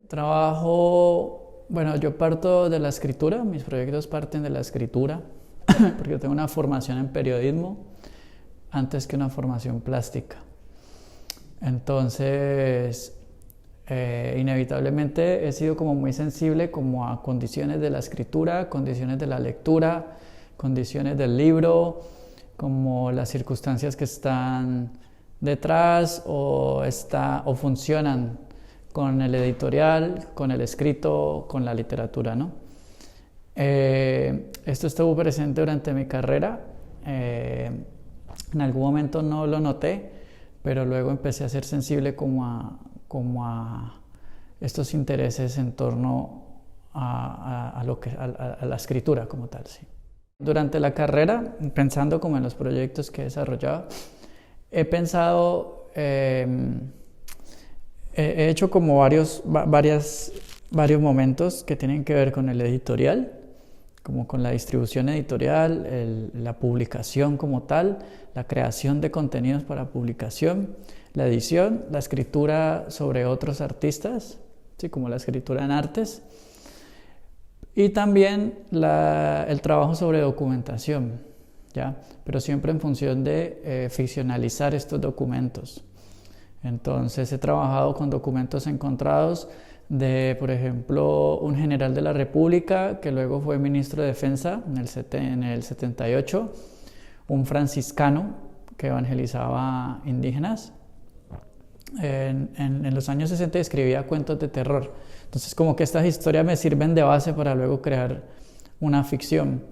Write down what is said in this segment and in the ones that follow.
Trabajo, bueno, yo parto de la escritura, mis proyectos parten de la escritura, porque yo tengo una formación en periodismo antes que una formación plástica. Entonces, inevitablemente he sido como muy sensible como a condiciones de la escritura, condiciones de la lectura, condiciones del libro, como las circunstancias que están detrás o funcionan con el editorial, con el escrito, con la literatura, ¿no? Esto estuvo presente durante mi carrera. En algún momento no lo noté, pero luego empecé a ser sensible como a estos intereses en torno a la escritura como tal, sí. Durante la carrera, pensando como en los proyectos que he desarrollado, he pensado, he hecho como varios momentos que tienen que ver con el editorial, como con la distribución editorial, la publicación como tal, la creación de contenidos para publicación, la edición, la escritura sobre otros artistas, ¿sí? Como la escritura en artes, y también el trabajo sobre documentación, ¿ya? Pero siempre en función de ficcionalizar estos documentos. Entonces he trabajado con documentos encontrados de, por ejemplo, un general de la República que luego fue ministro de Defensa en el 78, un franciscano que evangelizaba indígenas. En los años 60 escribía cuentos de terror. Entonces como que estas historias me sirven de base para luego crear una ficción.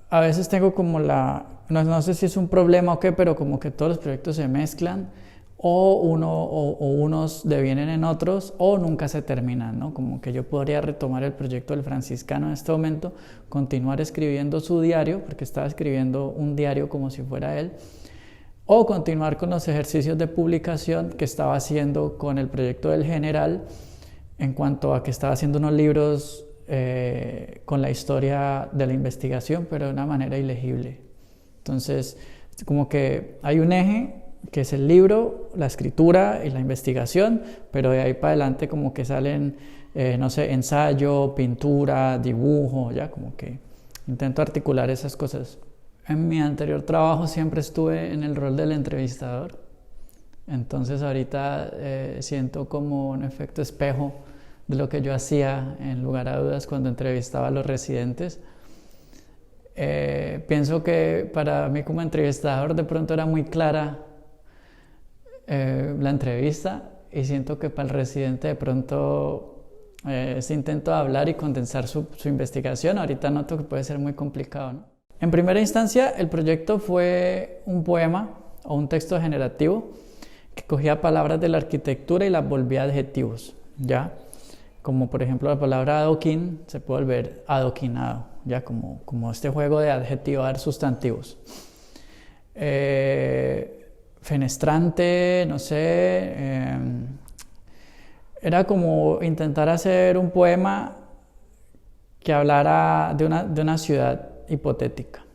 A veces tengo como no sé si es un problema o qué, pero como que todos los proyectos se mezclan o unos devienen en otros o nunca se terminan, ¿no? Como que yo podría retomar el proyecto del franciscano en este momento, continuar escribiendo su diario, porque estaba escribiendo un diario como si fuera él, o continuar con los ejercicios de publicación que estaba haciendo con el proyecto del general, en cuanto a que estaba haciendo unos libros con la historia de la investigación, pero de una manera ilegible. Entonces, como que hay un eje que es el libro, la escritura y la investigación, pero de ahí para adelante como que salen, no sé, ensayo, pintura, dibujo, ya como que intento articular esas cosas. En mi anterior trabajo siempre estuve en el rol del entrevistador, entonces ahorita siento como un efecto espejo de lo que yo hacía en lugar a dudas cuando entrevistaba a los residentes. Pienso que para mí como entrevistador de pronto era muy clara la entrevista y siento que para el residente de pronto se intentó hablar y condensar su investigación. Ahorita noto que puede ser muy complicado, ¿no? En primera instancia el proyecto fue un poema o un texto generativo que cogía palabras de la arquitectura y las volvía adjetivos, ¿ya? Como por ejemplo la palabra adoquín se puede volver adoquinado, ya como este juego de adjetivar sustantivos. Fenestrante, no sé, era como intentar hacer un poema que hablara de una ciudad hipotética,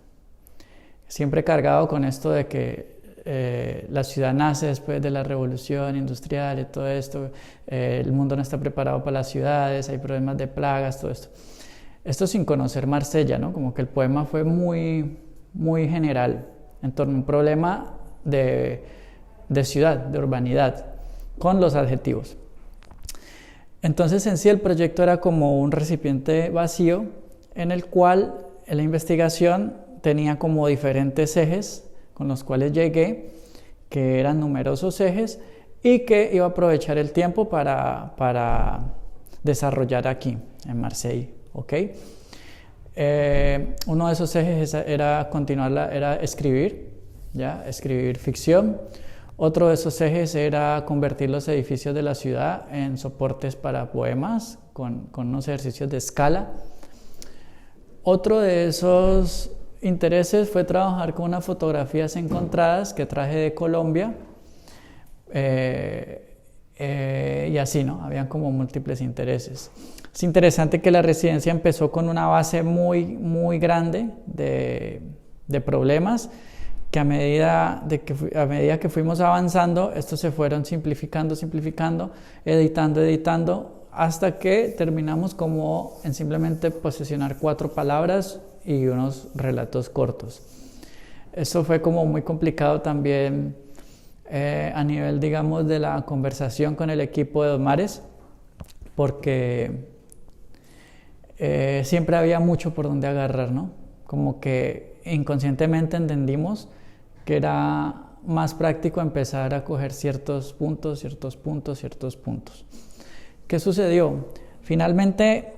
siempre cargado con esto de que la ciudad nace después de la revolución industrial y todo esto, el mundo no está preparado para las ciudades, hay problemas de plagas, todo esto. Esto sin conocer Marsella, ¿no? Como que el poema fue muy, muy general en torno a un problema de ciudad, de urbanidad, con los adjetivos. Entonces en sí el proyecto era como un recipiente vacío en el cual la investigación tenía como diferentes ejes con los cuales llegué, que eran numerosos ejes y que iba a aprovechar el tiempo para desarrollar aquí en Marseille, ¿ok? Uno de esos ejes era escribir, ¿ya? Escribir ficción. Otro de esos ejes era convertir los edificios de la ciudad en soportes para poemas con unos ejercicios de escala. Otro de esos intereses fue trabajar con unas fotografías encontradas que traje de Colombia y así, ¿no? Habían como múltiples intereses. Es interesante que la residencia empezó con una base muy, muy grande de problemas que a medida que fuimos avanzando, estos se fueron simplificando, editando, hasta que terminamos como en simplemente posesionar 4 palabras y unos relatos cortos. Eso fue como muy complicado también a nivel, digamos, de la conversación con el equipo de Dos Mares, porque siempre había mucho por donde agarrar, ¿no? Como que inconscientemente entendimos que era más práctico empezar a coger ciertos puntos. ¿Qué sucedió? Finalmente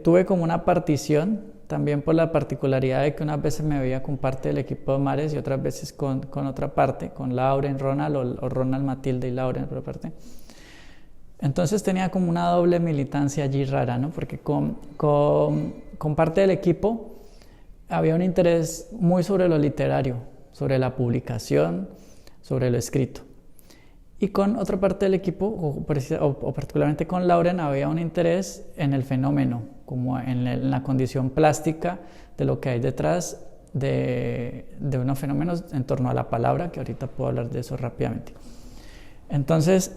tuve como una partición, también por la particularidad de que unas veces me veía con parte del equipo de Mares y otras veces con otra parte, con Lauren, Ronald o Ronald, Matilde y Lauren por otra parte. Entonces tenía como una doble militancia allí rara, ¿no? Porque con parte del equipo había un interés muy sobre lo literario, sobre la publicación, sobre lo escrito. Y con otra parte del equipo, o particularmente con Lauren, había un interés en el fenómeno, como en la condición plástica de lo que hay detrás de unos fenómenos en torno a la palabra, que ahorita puedo hablar de eso rápidamente. Entonces,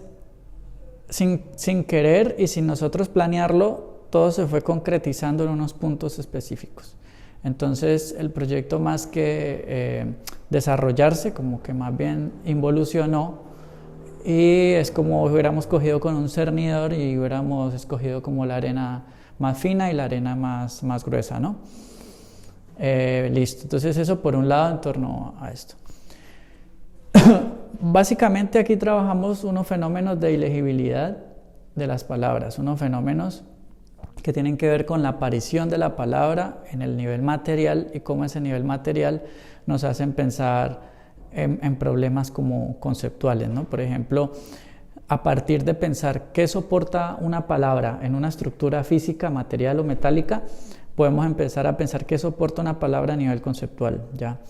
sin querer y sin nosotros planearlo, todo se fue concretizando en unos puntos específicos. Entonces el proyecto, más que desarrollarse, como que más bien involucionó, y es como hubiéramos cogido con un cernidor y hubiéramos escogido como la arena más fina y la arena más gruesa, ¿no? Listo, entonces eso por un lado en torno a esto. Básicamente aquí trabajamos unos fenómenos de ilegibilidad de las palabras, unos fenómenos que tienen que ver con la aparición de la palabra en el nivel material y cómo ese nivel material nos hacen pensar en problemas como conceptuales, ¿no? Por ejemplo, a partir de pensar qué soporta una palabra en una estructura física, material o metálica, podemos empezar a pensar qué soporta una palabra a nivel conceptual, ¿ya?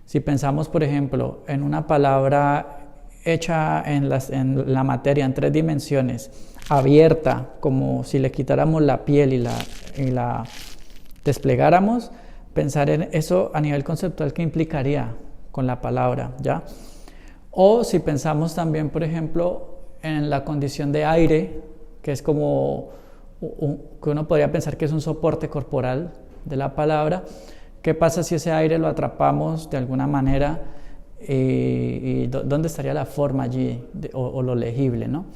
Si pensamos, por ejemplo, en una palabra hecha en la materia en 3 dimensiones, abierta, como si le quitáramos la piel y la desplegáramos, pensar en eso a nivel conceptual, ¿qué implicaría con la palabra? ¿Ya? O si pensamos también, por ejemplo, en la condición de aire, que es como que uno podría pensar que es un soporte corporal de la palabra, ¿qué pasa si ese aire lo atrapamos de alguna manera? Y ¿dónde estaría la forma allí o lo legible, ¿no?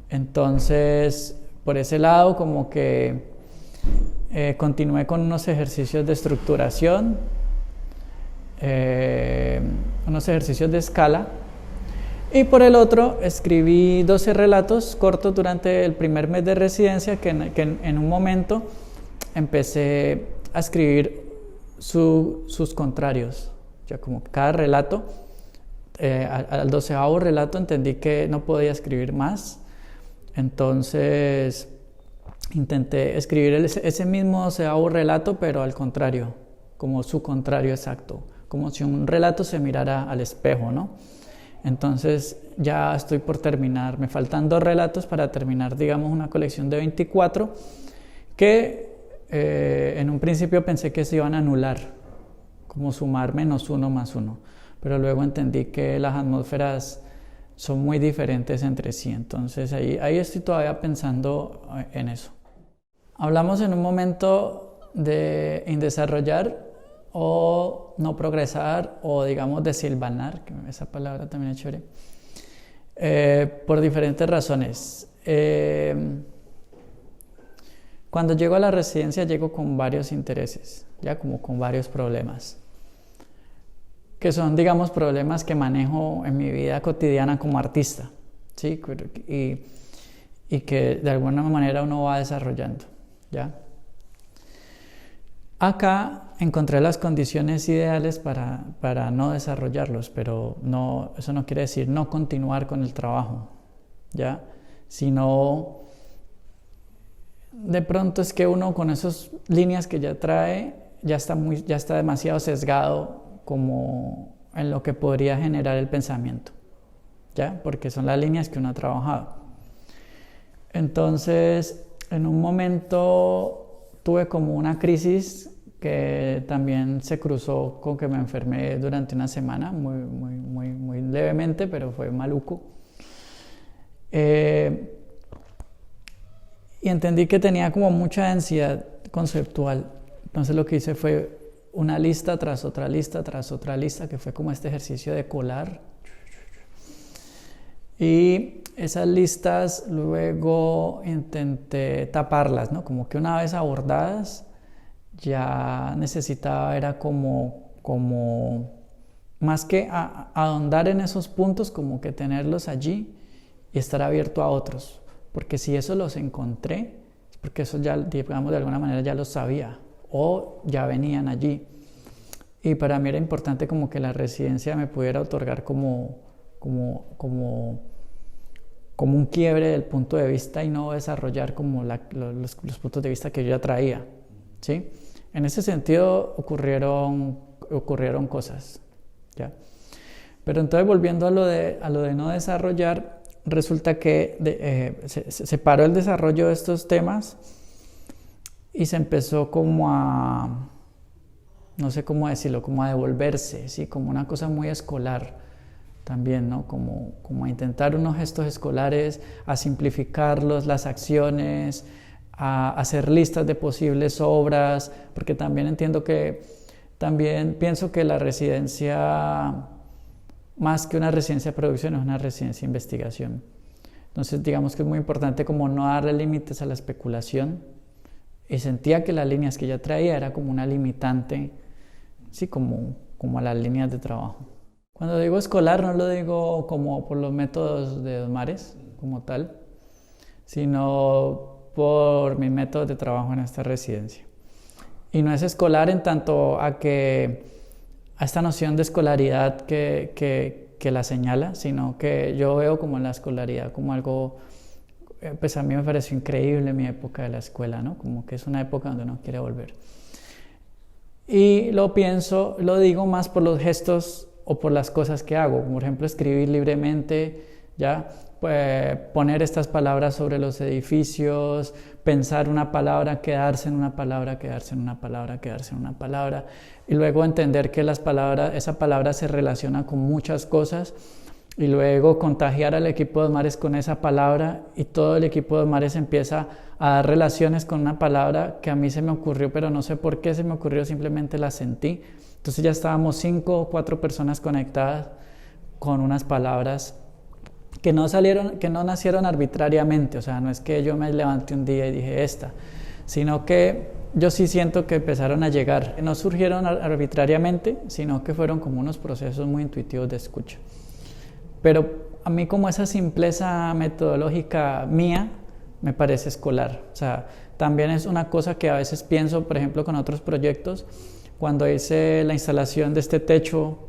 Entonces, por ese lado, como que continué con unos ejercicios de estructuración, unos ejercicios de escala, y por el otro escribí 12 relatos cortos durante el primer mes de residencia, que en un momento empecé a escribir sus contrarios. Ya como cada relato, al 12º relato entendí que no podía escribir más, entonces intenté escribir ese mismo 12º relato, pero al contrario, como su contrario exacto, como si un relato se mirara al espejo, ¿no? Entonces ya estoy por terminar, me faltan 2 relatos para terminar, digamos, una colección de 24 que en un principio pensé que se iban a anular, como sumar -1 más 1, pero luego entendí que las atmósferas son muy diferentes entre sí, entonces ahí estoy todavía pensando en eso. Hablamos en un momento de desarrollar o no progresar, o digamos desilvanar, que esa palabra también es chévere, por diferentes razones. Cuando llego a la residencia llego con varios intereses, ya como con varios problemas, que son, digamos, problemas que manejo en mi vida cotidiana como artista, ¿sí? Y que de alguna manera uno va desarrollando, ¿ya? Acá encontré las condiciones ideales para no desarrollarlos, pero no, eso no quiere decir no continuar con el trabajo, ¿ya? Sino de pronto es que uno con esas líneas que ya trae ya está demasiado sesgado como en lo que podría generar el pensamiento, ¿ya? Porque son las líneas que uno ha trabajado. Entonces, en un momento tuve como una crisis que también se cruzó con que me enfermé durante una semana, muy levemente, pero fue maluco. Y entendí que tenía como mucha densidad conceptual. Entonces lo que hice fue una lista tras otra lista, tras otra lista, que fue como este ejercicio de colar. Y esas listas luego intenté taparlas, ¿no? Como que una vez abordadas, ya necesitaba, era como más que ahondar en esos puntos, como que tenerlos allí y estar abierto a otros. Porque si eso los encontré, es porque eso ya, digamos, de alguna manera ya los sabía o ya venían allí. Y para mí era importante como que la residencia me pudiera otorgar como un quiebre del punto de vista y no desarrollar como los puntos de vista que yo ya traía, ¿sí? En ese sentido ocurrieron cosas, ¿ya? Pero entonces volviendo a lo de no desarrollar, resulta que se paró el desarrollo de estos temas y se empezó como a, no sé cómo decirlo, como a devolverse, ¿sí? Como una cosa muy escolar también, ¿no? Como a intentar unos gestos escolares, a simplificarlos, las acciones, a hacer listas de posibles obras, porque también pienso que la residencia, más que una residencia de producción, es una residencia de investigación. Entonces, digamos que es muy importante como no darle límites a la especulación, y sentía que las líneas que ya traía era como una limitante, sí, como a las líneas de trabajo. Cuando digo escolar no lo digo como por los métodos de Dos Mares como tal, sino por mis métodos de trabajo en esta residencia. Y no es escolar en tanto a esta noción de escolaridad que la señala, sino que yo veo como la escolaridad como algo, pues a mí me pareció increíble mi época de la escuela, ¿no? Como que es una época donde uno quiere volver. Y lo digo más por los gestos o por las cosas que hago, como por ejemplo escribir libremente, ¿ya? Pues, poner estas palabras sobre los edificios, pensar una palabra, quedarse en una palabra, quedarse en una palabra, quedarse en una palabra, y luego entender que esa palabra se relaciona con muchas cosas, y luego contagiar al equipo de Dos Mares con esa palabra, y todo el equipo de Dos Mares empieza a dar relaciones con una palabra que a mí se me ocurrió, pero no sé por qué se me ocurrió, simplemente la sentí. Entonces ya estábamos 5 o 4 personas conectadas con unas palabras que no nacieron arbitrariamente. O sea, no es que yo me levanté un día y dije esta, sino que yo sí siento que empezaron a llegar. No surgieron arbitrariamente, sino que fueron como unos procesos muy intuitivos de escucha. Pero a mí como esa simpleza metodológica mía me parece escolar. O sea, también es una cosa que a veces pienso, por ejemplo, con otros proyectos. Cuando hice la instalación de este techo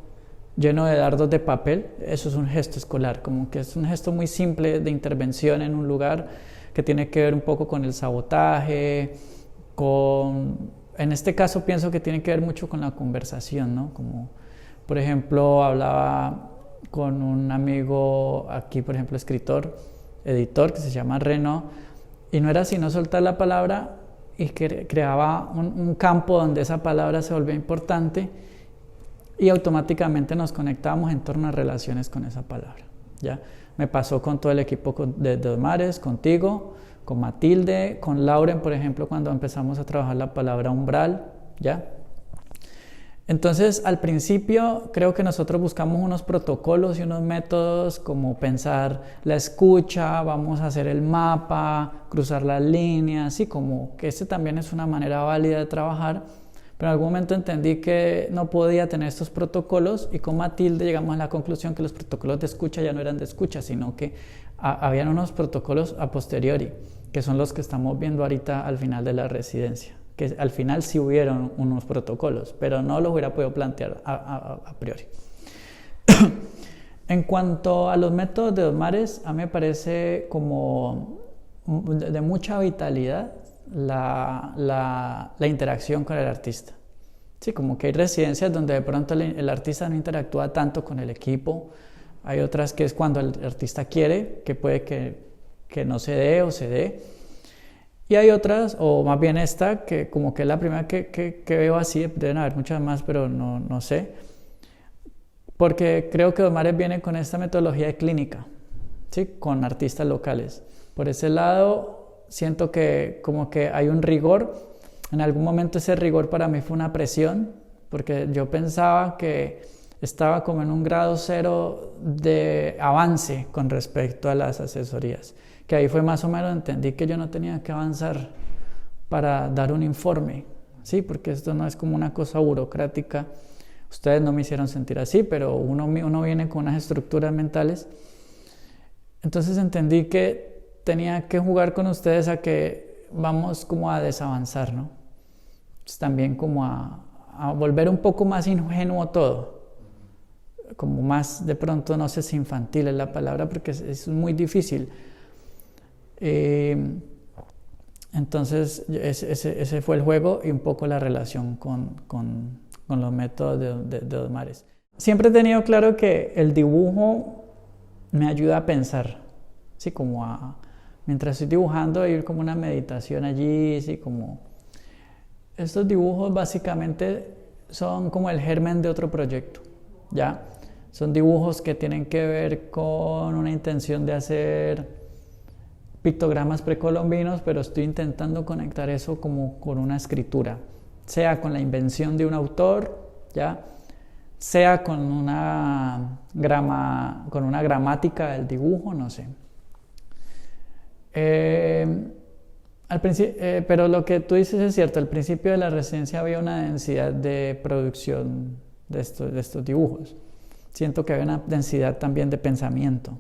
lleno de dardos de papel, eso es un gesto escolar, como que es un gesto muy simple de intervención en un lugar que tiene que ver un poco con el sabotaje, en este caso pienso que tiene que ver mucho con la conversación, ¿no? Como, por ejemplo, hablaba con un amigo aquí, por ejemplo, editor, que se llama Reno, y no era sino soltar la palabra y que creaba un campo donde esa palabra se volvía importante y automáticamente nos conectábamos en torno a relaciones con esa palabra, ¿ya? Me pasó con todo el equipo de Dos Mares, contigo, con Matilde, con Lauren, por ejemplo, cuando empezamos a trabajar la palabra umbral, ¿ya? Entonces, al principio creo que nosotros buscamos unos protocolos y unos métodos como pensar la escucha, vamos a hacer el mapa, cruzar las líneas, y como que también es una manera válida de trabajar, pero en algún momento entendí que no podía tener estos protocolos y con Matilde llegamos a la conclusión que los protocolos de escucha ya no eran de escucha, sino que habían unos protocolos a posteriori, que son los que estamos viendo ahorita al final de la residencia. Que al final sí hubieron unos protocolos, pero no los hubiera podido plantear a priori. En cuanto a los métodos de Dos Mares, a mí me parece como de mucha vitalidad la interacción con el artista. Sí, como que hay residencias donde de pronto el artista no interactúa tanto con el equipo, hay otras que es cuando el artista quiere, que puede que no se dé o se dé. Y hay otras, o más bien esta, que como que es la primera que veo así, deben haber muchas más, pero no sé, porque creo que Dos Mares viene con esta metodología de clínica, ¿sí? Con artistas locales. Por ese lado, siento que como que hay un rigor. En algún momento ese rigor para mí fue una presión, porque yo pensaba que estaba como en un grado cero de avance con respecto a las asesorías. Que ahí fue más o menos, entendí que yo no tenía que avanzar para dar un informe, ¿sí? Porque esto no es como una cosa burocrática. Ustedes no me hicieron sentir así, pero uno viene con unas estructuras mentales. Entonces entendí que tenía que jugar con ustedes a que vamos como a desavanzar, ¿no? Pues también como a volver un poco más ingenuo todo. Como más, de pronto, no sé si infantil es la palabra, porque es muy difícil. Entonces ese fue el juego y un poco la relación con los métodos de Dos Mares. Siempre he tenido claro que el dibujo me ayuda a pensar, ¿sí? Como mientras estoy dibujando hay como una meditación allí, ¿sí? Como estos dibujos básicamente son como el germen de otro proyecto, ¿ya? Son dibujos que tienen que ver con una intención de hacer pictogramas precolombinos, pero estoy intentando conectar eso como con una escritura, sea con la invención de un autor, ¿ya? Sea con una gramática del dibujo, no sé. Pero lo que tú dices es cierto, al principio de la residencia había una densidad de producción de estos dibujos. Siento que había una densidad también de pensamiento,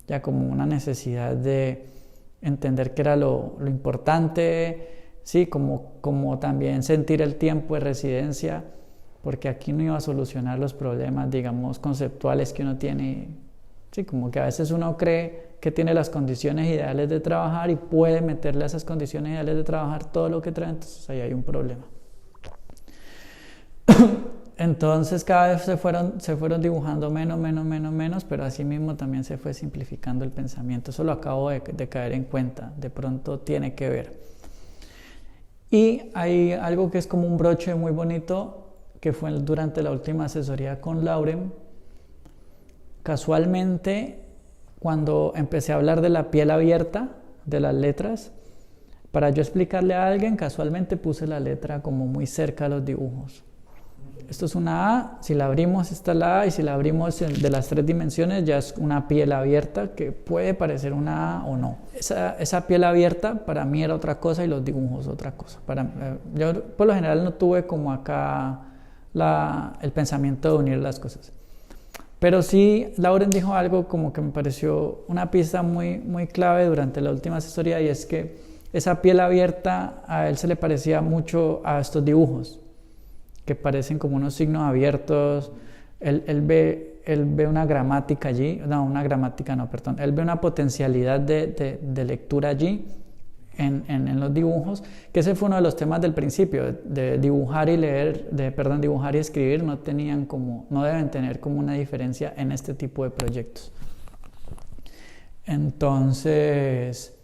ya como una necesidad de entender qué era lo importante, sí, como también sentir el tiempo de residencia, porque aquí no iba a solucionar los problemas, digamos, conceptuales que uno tiene, sí, como que a veces uno cree que tiene las condiciones ideales de trabajar y puede meterle a esas condiciones ideales de trabajar todo lo que trae, entonces ahí hay un problema. Entonces cada vez se fueron dibujando menos, pero así mismo también se fue simplificando el pensamiento. Eso lo acabo de caer en cuenta, de pronto tiene que ver. Y hay algo que es como un broche muy bonito, que fue durante la última asesoría con Lauren. Casualmente, cuando empecé a hablar de la piel abierta, de las letras, para yo explicarle a alguien, casualmente puse la letra como muy cerca a los dibujos. Esto es una A, si la abrimos esta es la A, y si la abrimos de las 3 dimensiones ya es una piel abierta que puede parecer una A o no. Esa piel abierta para mí era otra cosa y los dibujos otra cosa. Yo por lo general no tuve como acá el pensamiento de unir las cosas. Pero sí, Lauren dijo algo como que me pareció una pista muy, muy clave durante la última asesoría, y es que esa piel abierta a él se le parecía mucho a estos dibujos, que parecen como unos signos abiertos. Él ve una gramática allí, él ve una potencialidad de lectura allí en los dibujos, que ese fue uno de los temas del principio, de dibujar y dibujar y escribir no deben tener como una diferencia en este tipo de proyectos. Entonces,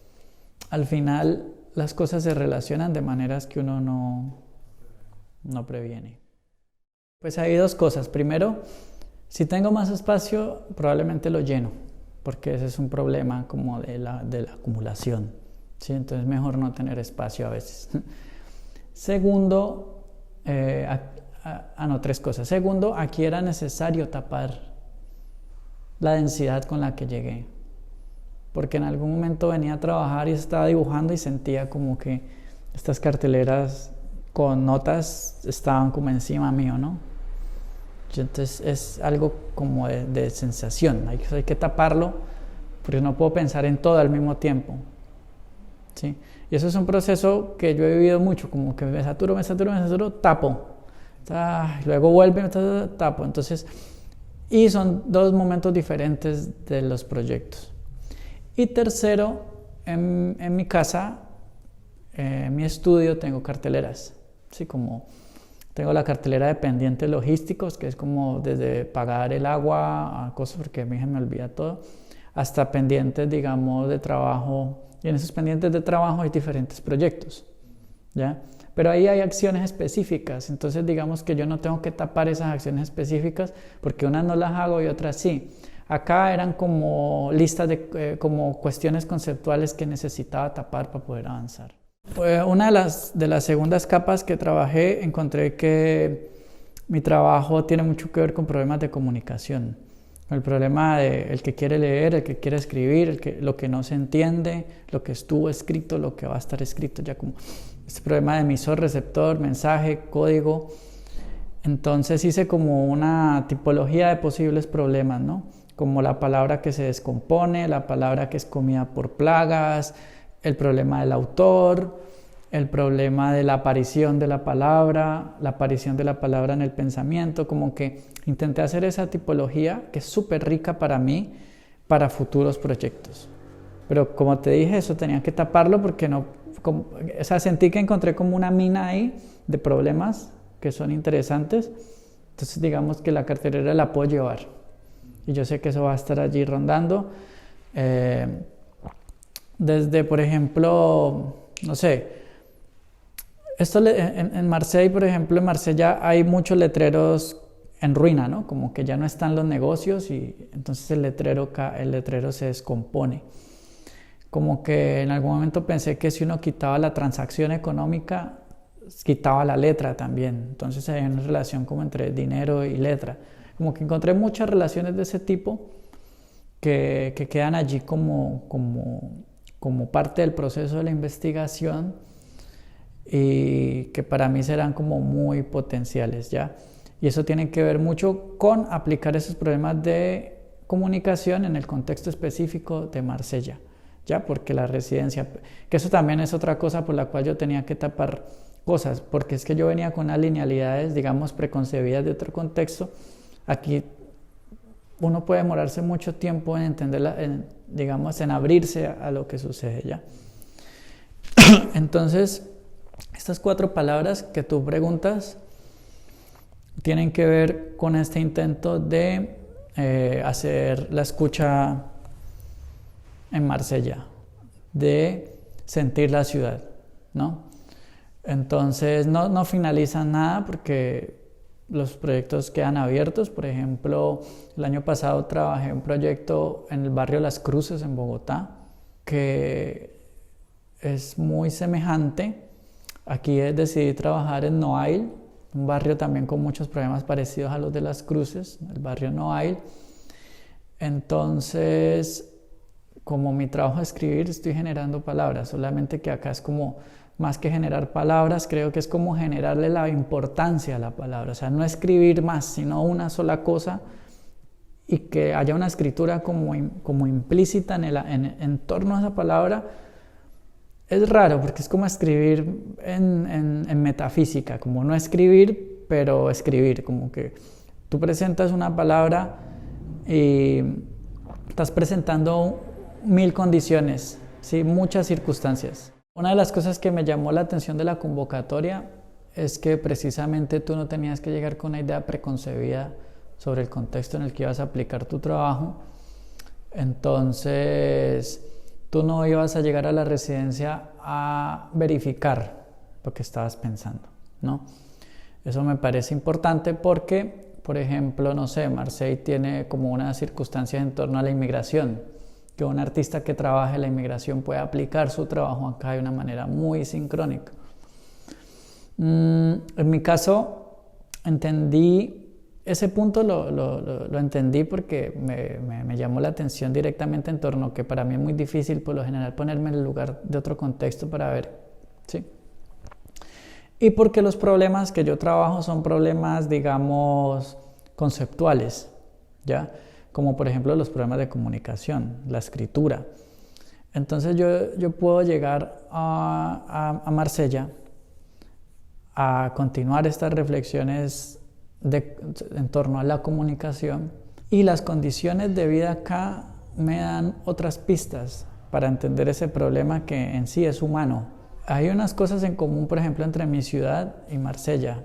al final las cosas se relacionan de maneras que uno no previene. Pues hay 2 cosas. Primero, si tengo más espacio, probablemente lo lleno, porque ese es un problema como de la acumulación, ¿sí? Entonces mejor no tener espacio a veces. Segundo, 3 cosas. Segundo, aquí era necesario tapar la densidad con la que llegué, porque en algún momento venía a trabajar y estaba dibujando y sentía como que estas carteleras con notas estaban como encima mío, ¿no? Entonces es algo como de sensación, hay que taparlo porque no puedo pensar en todo al mismo tiempo, ¿sí? Y eso es un proceso que yo he vivido mucho, como que me saturo, tapo, luego vuelve, tapo. Entonces, y son 2 momentos diferentes de los proyectos. Y tercero, en mi casa, en mi estudio tengo carteleras. Sí, como tengo la cartelera de pendientes logísticos, que es como desde pagar el agua a cosas, porque a mí se me olvida todo, hasta pendientes, digamos, de trabajo Y en esos pendientes de trabajo hay diferentes proyectos, ¿ya? Pero ahí hay acciones específicas, entonces digamos que yo no tengo que tapar esas acciones específicas porque unas no las hago y otras sí. Acá eran como listas de como cuestiones conceptuales que necesitaba tapar para poder avanzar. Una de las segundas capas que trabajé, encontré que mi trabajo tiene mucho que ver con problemas de comunicación. El problema de el que quiere leer, el que quiere escribir, lo que no se entiende, lo que estuvo escrito, lo que va a estar escrito, ya como este problema de emisor, receptor, mensaje, código. Entonces hice como una tipología de posibles problemas, ¿no? Como la palabra que se descompone, la palabra que es comida por plagas, el problema del autor, el problema de la aparición de la palabra en el pensamiento, como que intenté hacer esa tipología que es súper rica para mí, para futuros proyectos. Pero como te dije, eso tenía que taparlo porque no, o sea, sentí que encontré como una mina ahí de problemas que son interesantes, entonces digamos que la cartelera la puedo llevar y yo sé que eso va a estar allí rondando. Desde, por ejemplo, no sé, en Marsella, por ejemplo, en Marsella hay muchos letreros en ruina, ¿no? Como que ya no están los negocios y entonces el letrero se descompone. Como que en algún momento pensé que si uno quitaba la transacción económica, quitaba la letra también. Entonces hay una relación como entre dinero y letra. Como que encontré muchas relaciones de ese tipo que quedan allí como parte del proceso de la investigación y que para mí serán como muy potenciales, ¿ya? Y eso tiene que ver mucho con aplicar esos problemas de comunicación en el contexto específico de Marsella, ¿ya? Porque la residencia, que eso también es otra cosa por la cual yo tenía que tapar cosas, porque es que yo venía con unas linealidades, digamos, preconcebidas de otro contexto. Aquí uno puede demorarse mucho tiempo en entenderla, digamos, en abrirse a lo que sucede, ¿ya? Entonces, estas 4 palabras que tú preguntas tienen que ver con este intento de hacer la escucha en Marsella, de sentir la ciudad, ¿no? Entonces no finalizan nada porque los proyectos quedan abiertos. Por ejemplo, el año pasado trabajé un proyecto en el barrio Las Cruces en Bogotá que es muy semejante. Aquí decidí trabajar en Noail, un barrio también con muchos problemas parecidos a los de Las Cruces, el barrio Noail. Entonces, como mi trabajo es escribir, estoy generando palabras, solamente que acá es como, más que generar palabras, creo que es como generarle la importancia a la palabra, o sea, no escribir más, sino una sola cosa y que haya una escritura como implícita en torno a esa palabra. Es raro porque es como escribir en metafísica, como no escribir, pero escribir, como que tú presentas una palabra y estás presentando 1000 condiciones, ¿sí? Muchas circunstancias. Una de las cosas que me llamó la atención de la convocatoria es que precisamente tú no tenías que llegar con una idea preconcebida sobre el contexto en el que ibas a aplicar tu trabajo. Entonces, tú no ibas a llegar a la residencia a verificar lo que estabas pensando, ¿no? Eso me parece importante porque, por ejemplo, no sé, Marsella tiene como una circunstancia en torno a la inmigración, que un artista que trabaje la inmigración puede aplicar su trabajo acá de una manera muy sincrónica. En mi caso, entendí ese punto, lo entendí porque me llamó la atención directamente en torno que para mí es muy difícil por lo general ponerme en el lugar de otro contexto para ver, ¿sí? Y porque los problemas que yo trabajo son problemas, digamos, conceptuales, ¿ya? Como por ejemplo los problemas de comunicación, la escritura. Entonces yo puedo llegar a Marsella a continuar estas reflexiones en torno a la comunicación, y las condiciones de vida acá me dan otras pistas para entender ese problema que en sí es humano. Hay unas cosas en común, por ejemplo, entre mi ciudad y Marsella.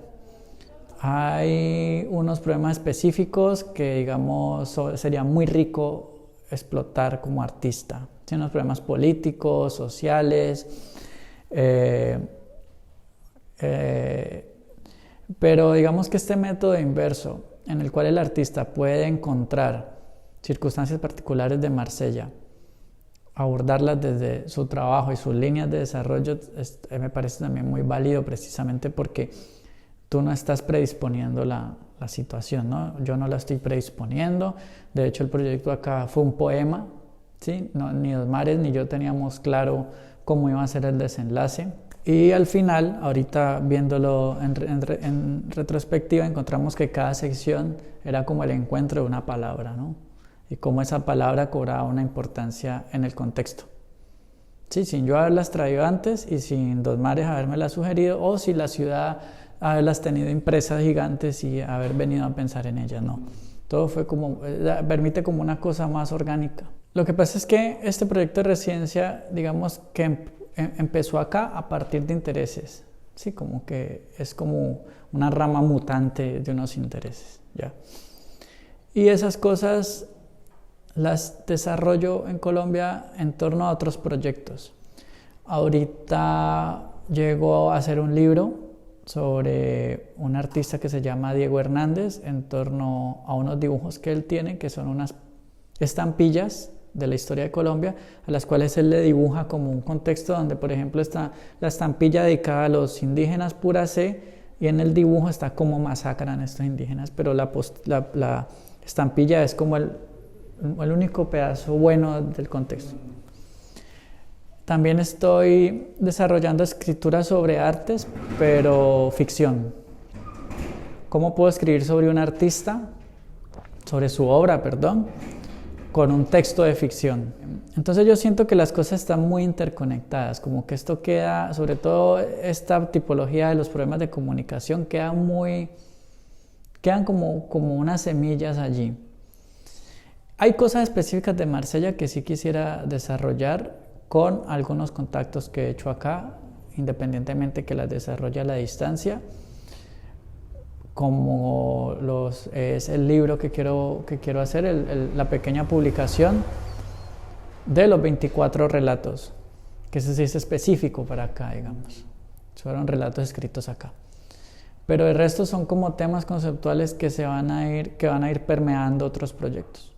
Hay unos problemas específicos que, digamos, sería muy rico explotar como artista. Tiene unos problemas políticos, sociales, eh, pero digamos que este método inverso, en el cual el artista puede encontrar circunstancias particulares de Marsella, abordarlas desde su trabajo y sus líneas de desarrollo, me parece también muy válido, precisamente porque tú no estás predisponiendo la situación, ¿no? Yo no la estoy predisponiendo. De hecho, el proyecto acá fue un poema, ¿sí? No, ni Dos Mares ni yo teníamos claro cómo iba a ser el desenlace. Y al final, ahorita viéndolo en retrospectiva, encontramos que cada sección era como el encuentro de una palabra, ¿no? Y cómo esa palabra cobraba una importancia en el contexto. Sí, sin yo haberlas traído antes y sin Dos Mares habérmelas sugerido, o si la ciudad haberlas tenido impresas gigantes y haber venido a pensar en ellas, no. Todo fue como, permite como una cosa más orgánica. Lo que pasa es que este proyecto de residencia, digamos que empezó acá a partir de intereses, sí, como que es como una rama mutante de unos intereses, ¿ya? Y esas cosas las desarrollo en Colombia en torno a otros proyectos. Ahorita llego a hacer un libro sobre un artista que se llama Diego Hernández en torno a unos dibujos que él tiene, que son unas estampillas de la historia de Colombia, a las cuales él le dibuja como un contexto donde, por ejemplo, está la estampilla dedicada a los indígenas pura C, y en el dibujo está cómo masacran a estos indígenas, pero la estampilla es como el único pedazo bueno del contexto. También estoy desarrollando escritura sobre artes, pero ficción. ¿Cómo puedo escribir sobre un artista, sobre su obra, perdón, con un texto de ficción? Entonces yo siento que las cosas están muy interconectadas, como que esto queda, sobre todo esta tipología de los problemas de comunicación, quedan como unas semillas allí. Hay cosas específicas de Marsella que sí quisiera desarrollar con algunos contactos que he hecho acá, independientemente que las desarrolle a la distancia, como es el libro que quiero hacer, la pequeña publicación de los 24 relatos, que ese sí es específico para acá, digamos. Fueron relatos escritos acá. Pero el resto son como temas conceptuales que van a ir permeando otros proyectos.